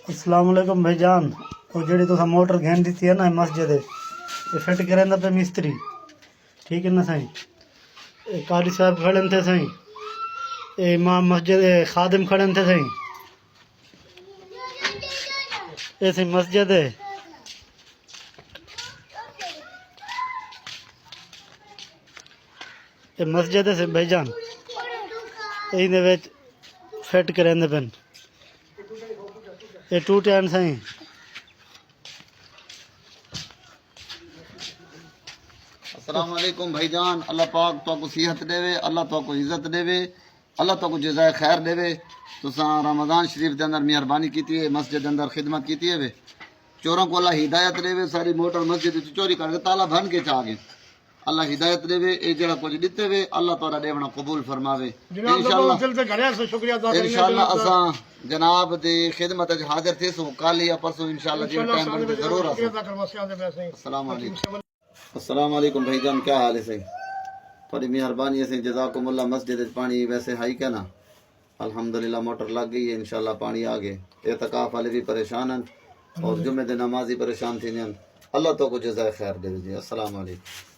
السلام علیکم بھائی جان، وہ جڑی تو موٹر گھن دیتی ہے نا مسجد یہ فٹ کریں پہ مستری، ٹھیک ہے نا سائیں؟ قاری صاحب کھڑے تھے سائیں، امام مسجد خادم کھڑے تھے سائیں، ایسی مسجد ہے یہ مسجد ہے بھائی جان، یہ فٹ کریں پن یہ ٹوٹے ہیں سائیں۔ السلام علیکم بھائی جان، اللہ پاک تو کو صحت دے، اللہ تو کو عزت دے، اللہ تو کو جزائے خیر دے۔ تساں رمضان شریف دے اندر مہربانی کیتی ہے، مسجد دے اندر خدمت کیتی ہے، چوروں کو اللہ ہدایت دے، ساری موٹر مسجد وچ چوری کر کے تالا بھن کے چا گئے، اللہ ہدایت دے، اے جڑا کچھ دتے وے اللہ تعالی دیونا قبول فرماوے انشاءاللہ۔ اساں جناب دی خدمت وچ حاضر تھے سو کل یا پرسوں انشاءاللہ جی ٹائم بنے ضرور آسو۔ السلام علیکم۔ السلام علیکم بھائی جان، کیا حال ہے سہی؟ تھوڑی مہربانی ہے، جزاکم اللہ۔ مسجد پانی ویسے ہائی کیا نا، الحمدللہ موٹر لگ گئی ہے، انشاءاللہ پانی آ گئے۔ اعتکاف والے بھی پریشان ہیں اور جمعے دن نمازی پریشان تھی ہیں، اللہ تو کو جزائے خیر دے جی۔ السلام علیکم۔